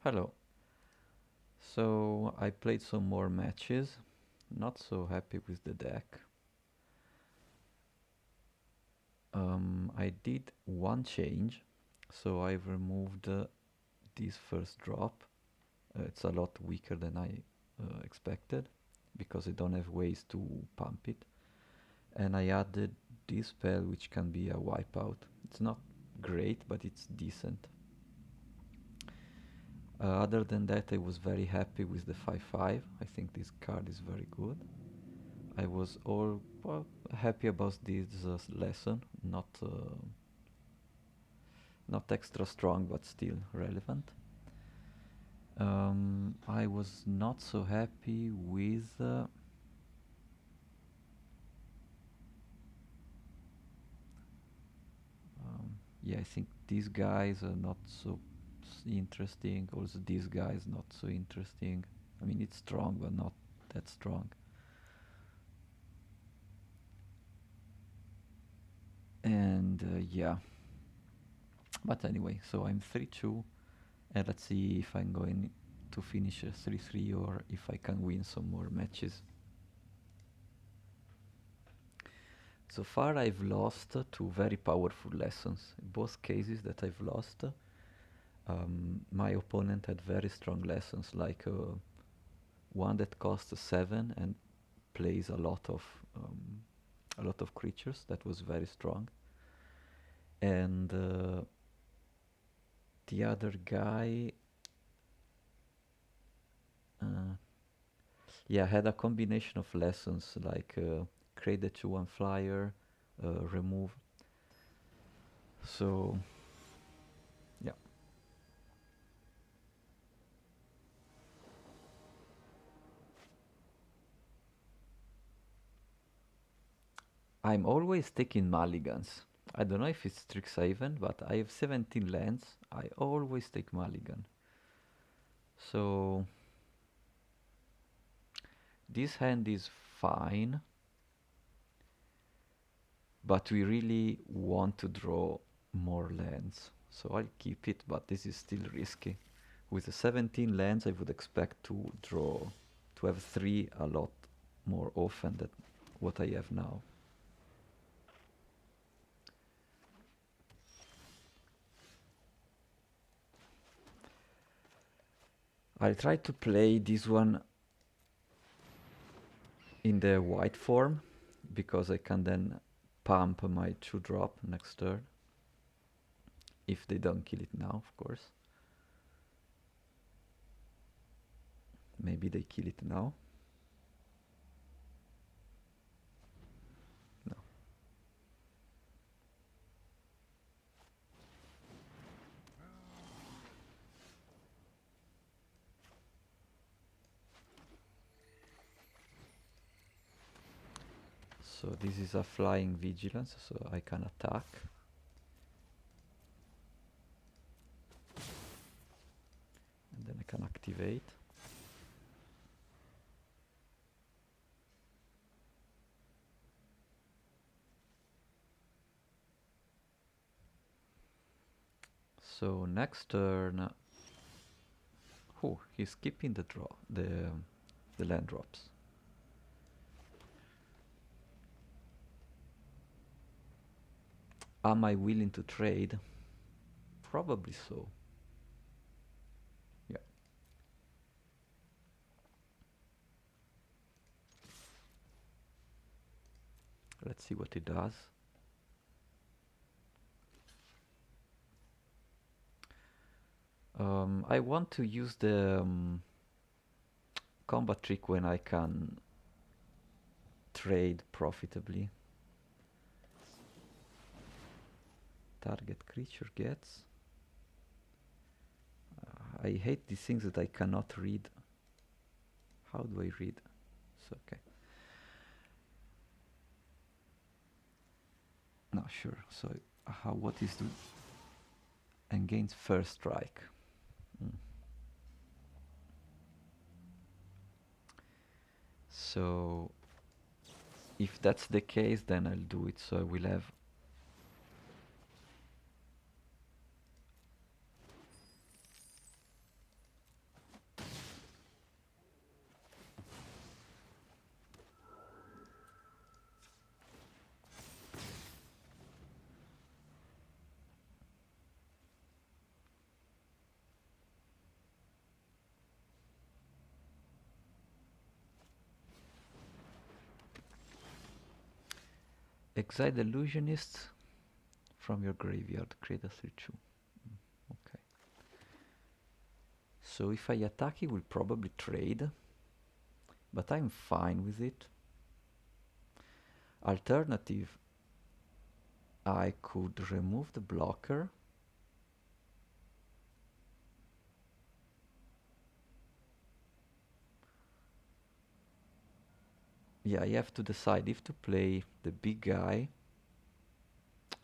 Hello. So I played some more matches. Not so happy with the deck. I did one change. So I've removed this first drop. It's a lot weaker than I expected because I don't have ways to pump it. And I added this spell which can be a wipeout. It's not great, but it's decent. Other than that, I was very happy with the 5/5. I think this card is very good. I was all well, happy about this lesson, not extra strong, but still relevant. I was not so happy with yeah, I think these guys are not so interesting. Also, these guys not so interesting. I mean, it's strong, but not that strong. And yeah, but anyway, so I'm 3-2, and let's see if I'm going to finish 3-3 or if I can win some more matches. So far I've lost two very powerful lessons. In both cases that I've lost, my opponent had very strong lessons, like one that costs 7 and plays a lot of creatures. That was very strong. And the other guy, uh, yeah, had a combination of lessons like create the 2/1 flyer, remove. So yeah, I'm always taking mulligans. I don't know if it's Strixhaven, but I have 17 lands. I always take mulligan. So this hand is fine, but we really want to draw more lands. So I'll keep it, but this is still risky. With the 17 lands, I would expect to have 3 a lot more often than what I have now. I'll try to play this one in the white form because I can then pump my 2-drop next turn. If they don't kill it now, of course. Maybe they kill it now. No. So this is a flying vigilance, so I can attack. And then I can activate. So next turn, oh, he's skipping the land drops. Am I willing to trade? Probably so. Yeah. Let's see what he does. I want to use the combat trick when I can trade profitably. Target creature gets. I hate these things that I cannot read. How do I read? It's okay. No, sure. So what is the and gains first strike? So if that's the case, then I'll do it. So I will have Exile the illusionist from your graveyard. Create a 3/2. Okay. So if I attack, he will probably trade, but I'm fine with it. Alternative, I could remove the blocker. Yeah, I have to decide if to play the big guy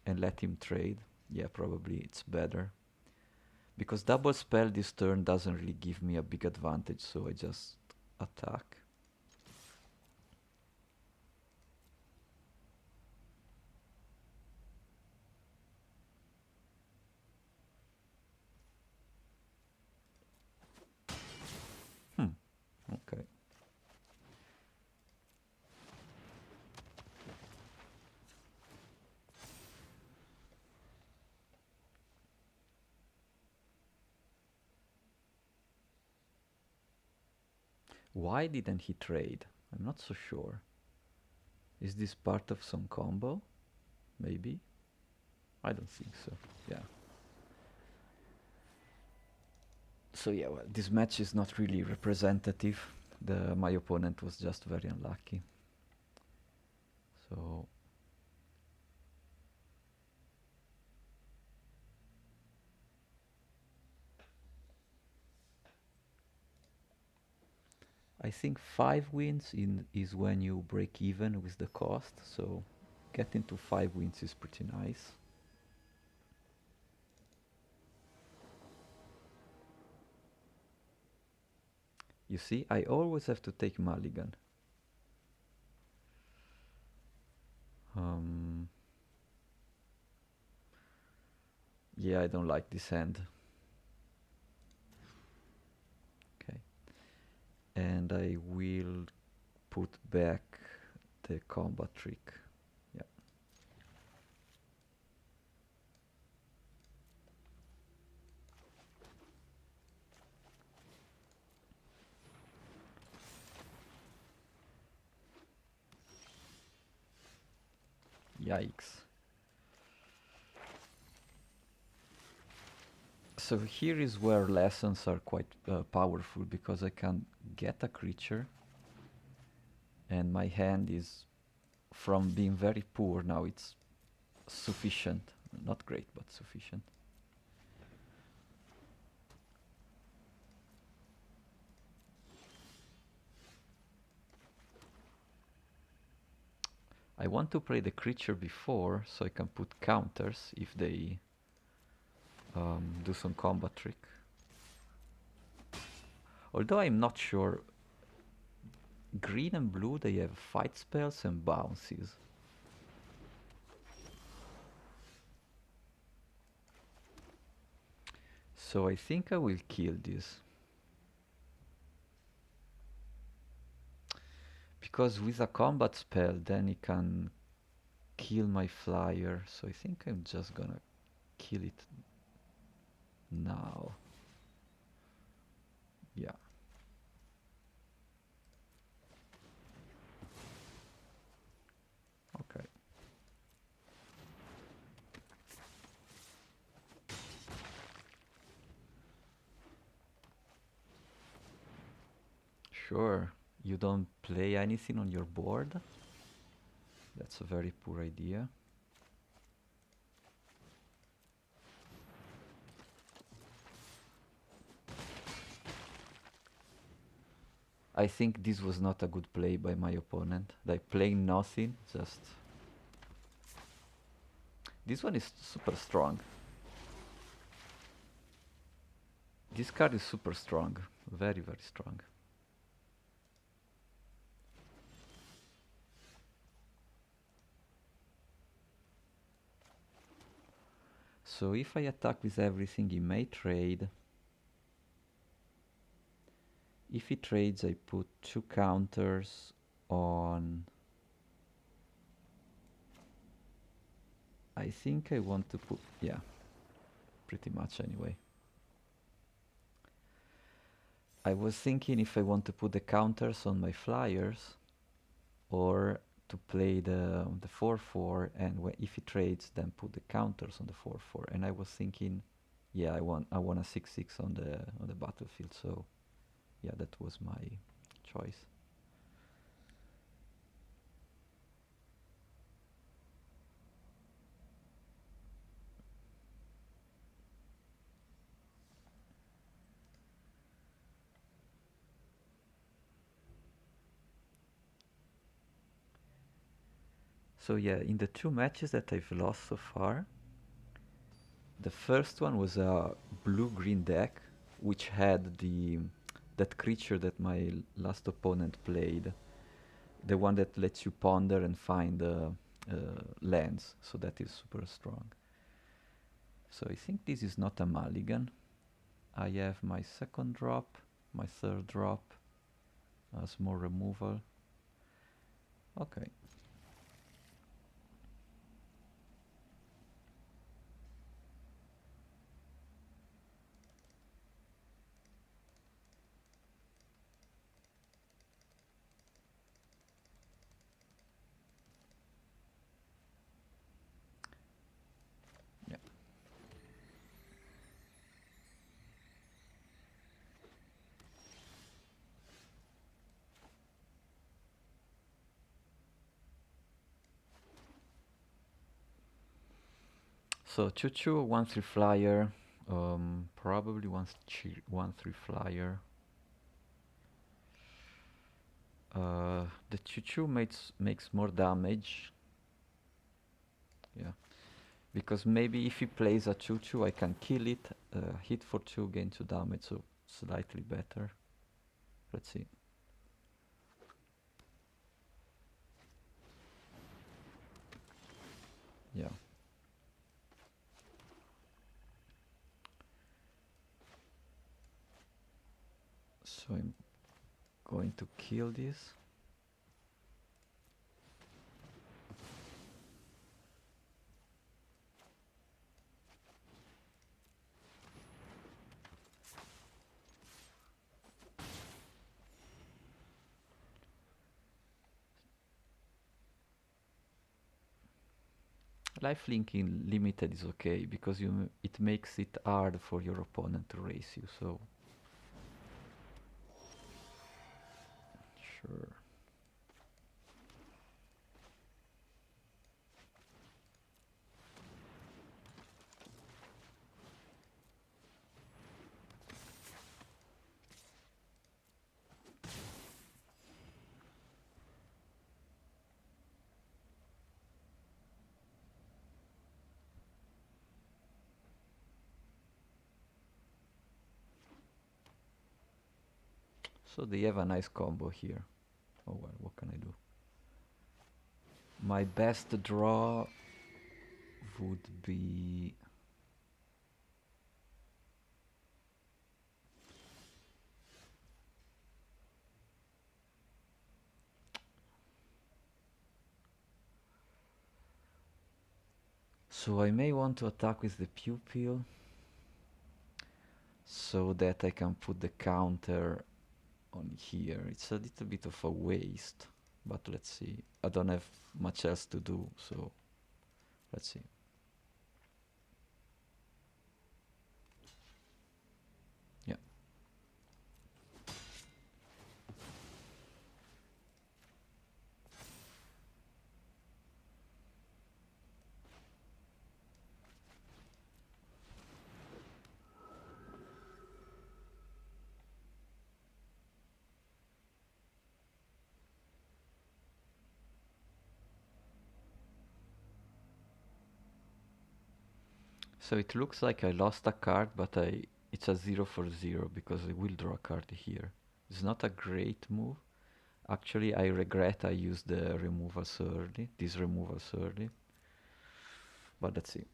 and let him trade. Yeah, probably it's better. Because double spell this turn doesn't really give me a big advantage, so I just attack. Okay. Why didn't he trade? I'm not so sure. Is this part of some combo? Maybe? I don't think so. Yeah. So yeah, well, this match is not really representative. My opponent was just very unlucky. So I think 5 wins is when you break even with the cost. So getting to 5 wins is pretty nice. You see, I always have to take mulligan. Yeah, I don't like this hand. Okay. And I will put back the combat trick. Yeah. Yikes. So here is where lessons are quite powerful, because I can get a creature and my hand is, from being very poor, now it's sufficient. Not great, but sufficient. I want to play the creature before, so I can put counters if they do some combat trick. Although I'm not sure, green and blue, they have fight spells and bounces. So I think I will kill this. Because with a combat spell, then he can kill my flyer. So I think I'm just gonna kill it now. Yeah. Okay. Sure. You don't play anything on your board? That's a very poor idea. I think this was not a good play by my opponent. Like playing nothing, just... This one is super strong. This card is super strong. Very, very strong. So if I attack with everything, he may trade. If he trades, I put 2 counters on... I think I want to put... Yeah, pretty much anyway. I was thinking if I want to put the counters on my flyers, or to play the 4/4, and if he trades, then put the counters on the 4/4. And I was thinking, yeah, I want a 6/6 on the battlefield. So yeah, that was my choice. So yeah, in the 2 matches that I've lost so far, the first one was a blue-green deck, which had that creature that my last opponent played, the one that lets you ponder and find lands, so that is super strong. So I think this is not a mulligan. I have my second drop, my third drop, a small removal. Okay. Yeah. So 2/2, 1/3 flyer, probably 1/3 flyer. The 2/2 makes more damage. Yeah, because maybe if he plays a 2/2, I can kill it, hit for 2, gain 2 damage, so slightly better. Let's see. Yeah. So I'm going to kill this. Lifelinking limited is okay because it makes it hard for your opponent to race you. So sure. So they have a nice combo here. Oh well, what can I do? My best draw would be so I may want to attack with the pupil so that I can put the counter on here. It's a little bit of a waste, but let's see. I don't have much else to do, so let's see. Yeah. So it looks like I lost a card, but it's a 0 for 0 because I will draw a card here. It's not a great move. Actually, I regret I used the removal so early, this removal so early. But let's see.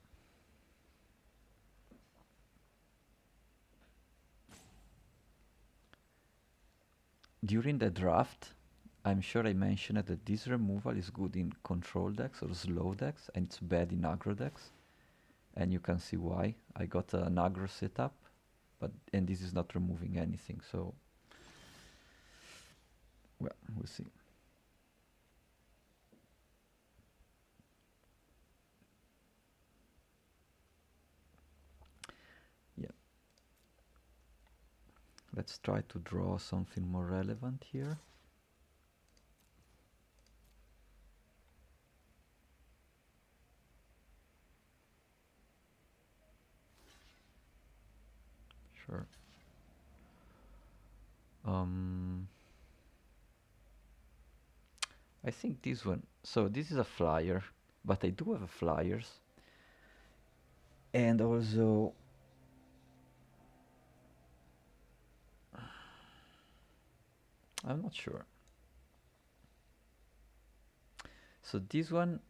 During the draft, I'm sure I mentioned that this removal is good in control decks or slow decks, and it's bad in aggro decks. And you can see why. I got an aggro setup, and this is not removing anything, so well, we'll see. Let's try to draw something more relevant here. Sure. I think this one. So this is a flyer, but I do have flyers. And also, I'm not sure. So this one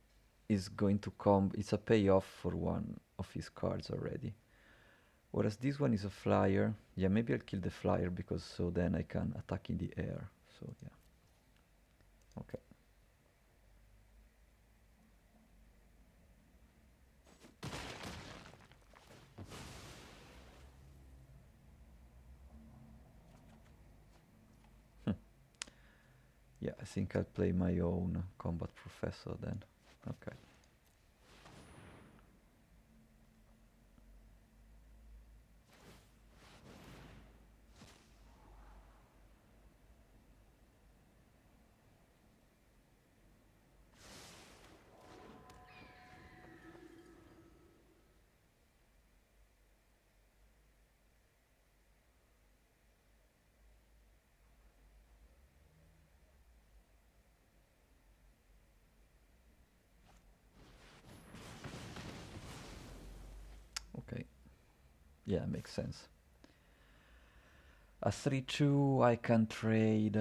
is going to come, it's a payoff for one of his cards already. Whereas this one is a flyer. Yeah, maybe I'll kill the flyer because so then I can attack in the air. So yeah. Okay. Yeah, I think I'll play my own combat professor then. Okay. Okay. Yeah, makes sense. A 3-2 I can trade.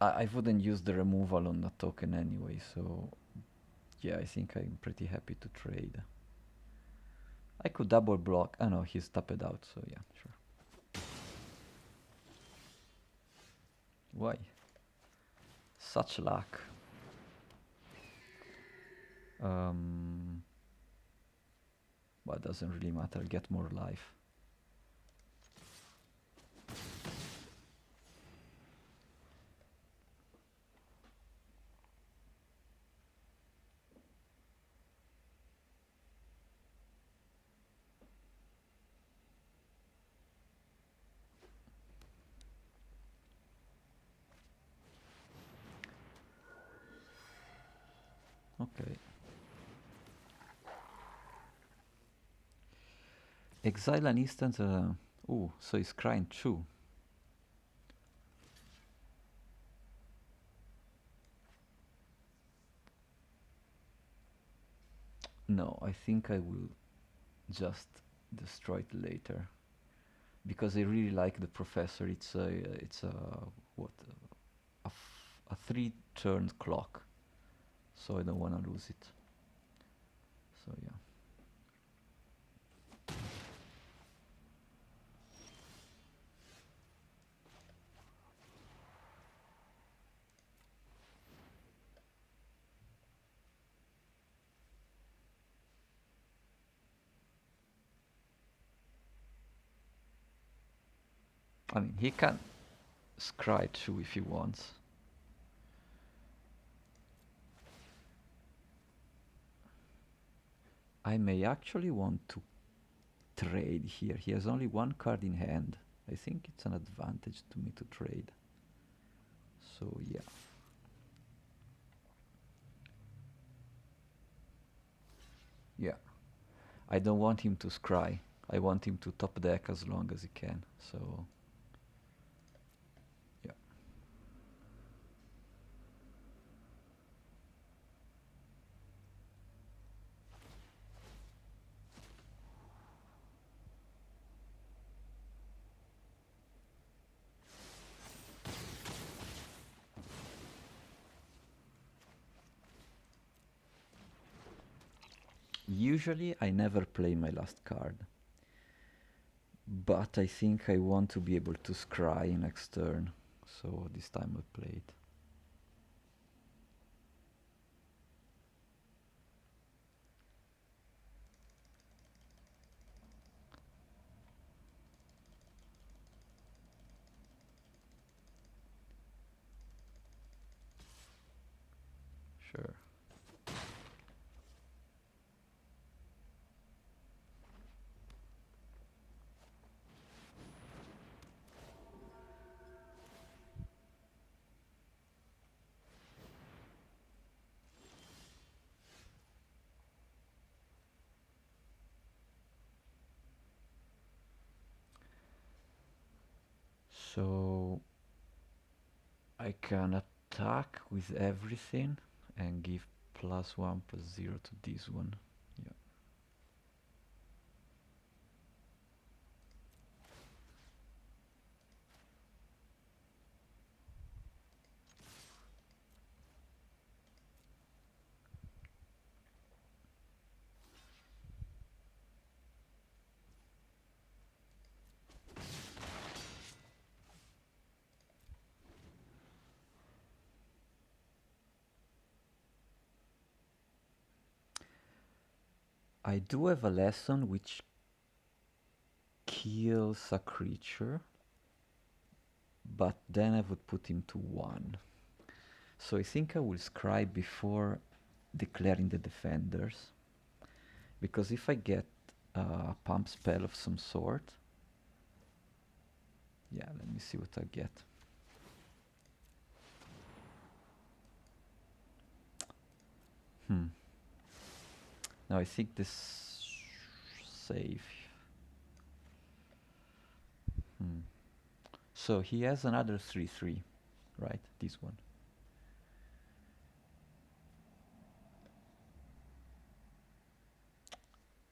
I wouldn't use the removal on the token anyway, so yeah, I think I'm pretty happy to trade. I could double block. Oh no, he's tapped out, so yeah, sure. Why? Such luck. Well, it doesn't really matter, get more life. Okay. Exile an instant. Ooh, so he's crying too. No, I think I will just destroy it later because I really like the professor. It's a what a 3-turn clock, so I don't want to lose it. So yeah. I mean, he can scry too if he wants. I may actually want to trade here. He has only one card in hand. I think it's an advantage to me to trade. So yeah. Yeah. I don't want him to scry. I want him to top deck as long as he can. So yeah. Usually I never play my last card. But I think I want to be able to scry next turn. So this time I play it. Sure. So I can attack with everything and give +1/+0 to this one. Yeah. I do have a lesson which kills a creature, but then I would put him to 1. So I think I will scribe before declaring the defenders, because if I get a pump spell of some sort, yeah, let me see what I get. Now I think this save. So he has another 3/3, right? This one.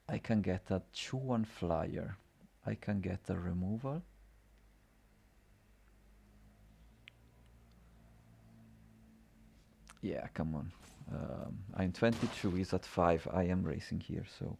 I can get a 2/1 flyer. I can get a removal. Yeah, come on. I'm 22, he's at 5. I am racing here, so.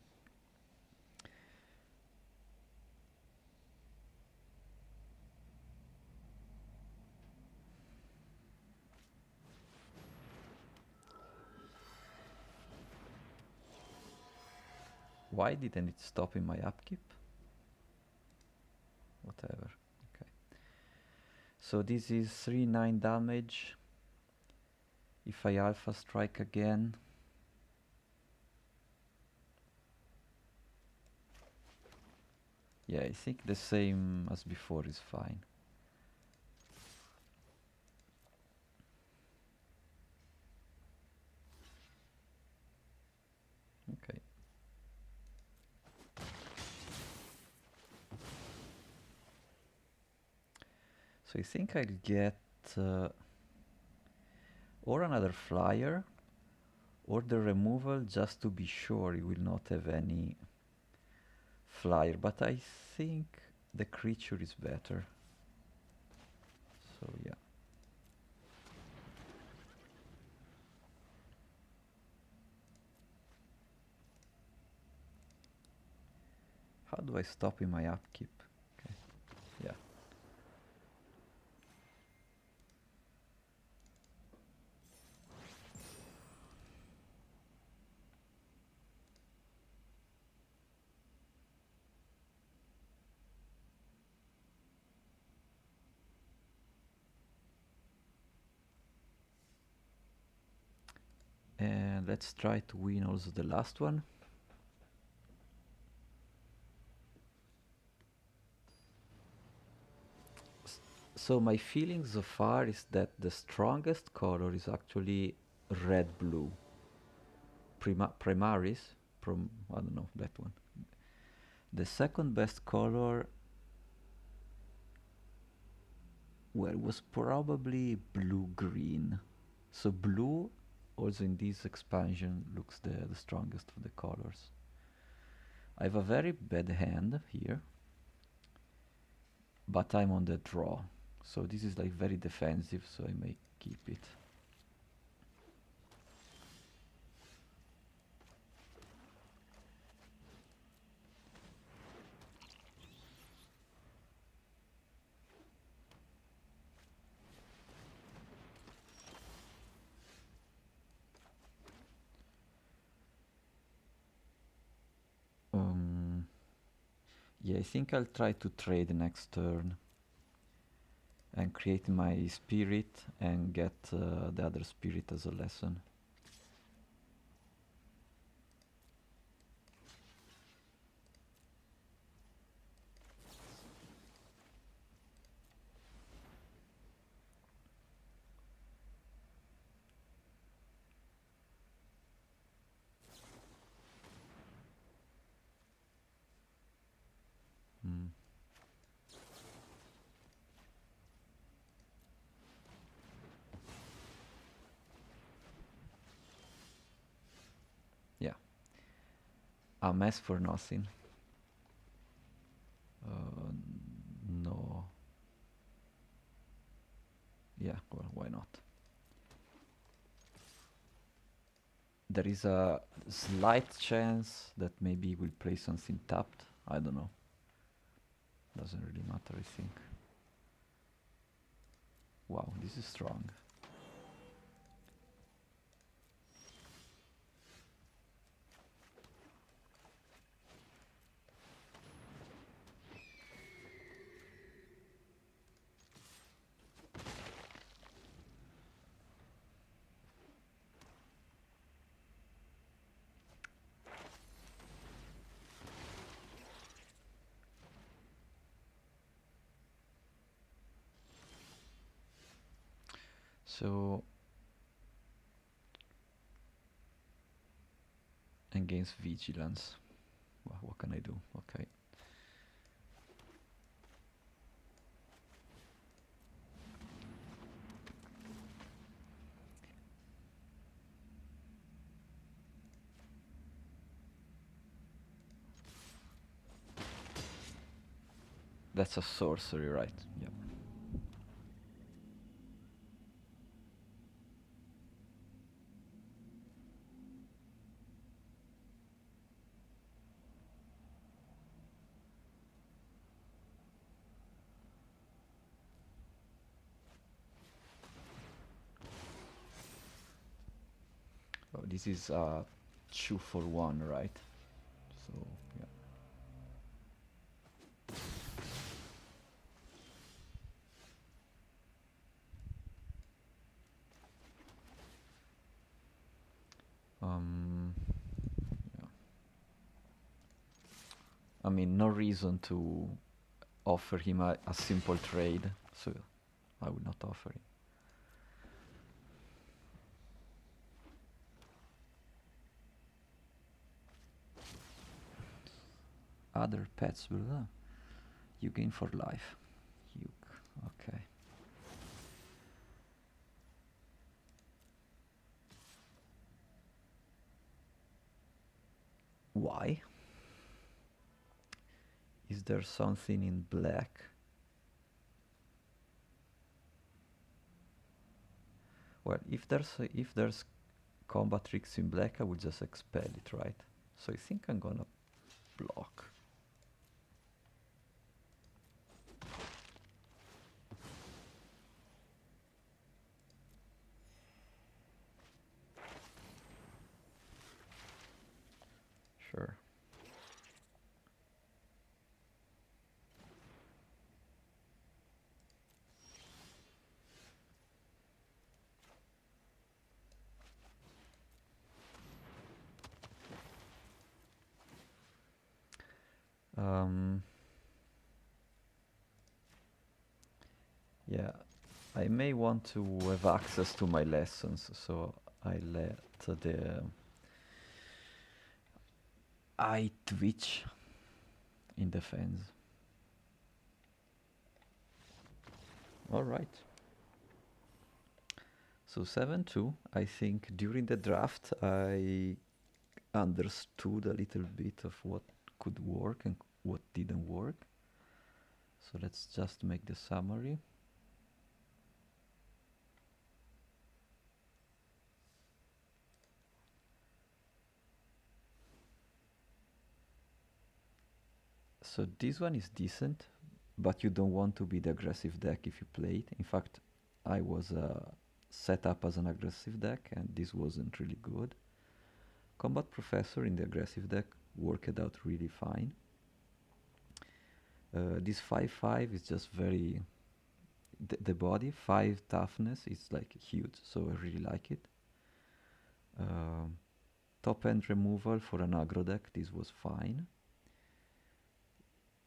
Why didn't it stop in my upkeep? Whatever. Okay. So this is 3/9 damage. If I alpha strike again. Yeah, I think the same as before is fine. Okay. So I think I'll get or another flyer or the removal, just to be sure he will not have any flyer, but I think the creature is better. So yeah. How do I stop in my upkeep? Okay. Yeah. And let's try to win also the last one. So my feeling so far is that the strongest color is actually red-blue. Primaris, I don't know, that one. The second best color, well, was probably blue-green. So blue, also in this expansion, looks the strongest of the colors. I have a very bad hand here, but I'm on the draw. So this is like very defensive, so I may keep it. Yeah, I think I'll try to trade next turn and create my spirit and get the other spirit as a lesson. A mess for nothing. No. Yeah, well, why not? There is a slight chance that maybe we'll play something tapped. I don't know. Doesn't really matter, I think. Wow, this is strong. So against vigilance. Well, what can I do? Okay. That's a sorcery, right? Yep. Oh, this is 2 for 1, right? So yeah. Yeah. I mean, no reason to offer him a simple trade, so I would not offer it. Other pets, blah. You gain for life. You, okay. Why? Is there something in black? Well, if there's combat tricks in black, I will just expel it, right? So I think I'm gonna block. Sure. Yeah, I may want to have access to my lessons, so I let the eye twitch in defense. All right. So 7-2. I think during the draft I understood a little bit of what could work and what didn't work. So let's just make the summary. So this one is decent, but you don't want to be the aggressive deck if you play it. In fact, I was set up as an aggressive deck and this wasn't really good. Combat Professor in the aggressive deck worked out really fine. This 5-5 is just very... The body, 5 toughness, is like huge, so I really like it. Top end removal for an aggro deck, this was fine.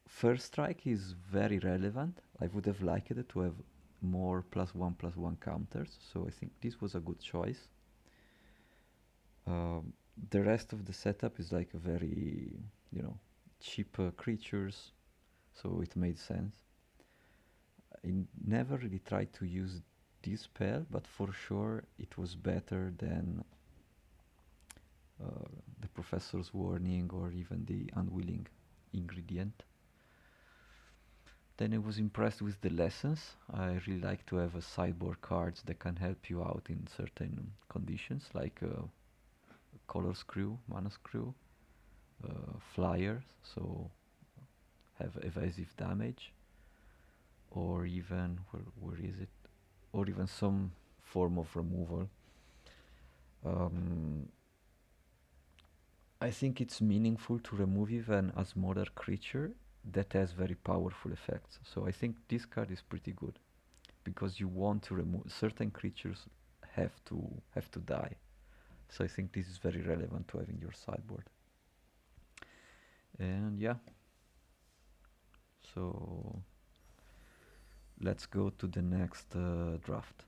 First strike is very relevant. I would have liked it to have more +1/+1 counters, so I think this was a good choice. The rest of the setup is like a very, cheap creatures, so it made sense. I never really tried to use this spell, but for sure it was better than the professor's warning or even the unwilling ingredient. Then I was impressed with the lessons. I really like to have a sideboard cards that can help you out in certain conditions, like color screw, mana screw, flyers, so have evasive damage, or even where is it? Or even some form of removal. I think it's meaningful to remove even a smaller creature that has very powerful effects. So I think this card is pretty good because you want to remove certain creatures have to die. So I think this is very relevant to have in your sideboard. And yeah, so let's go to the next draft.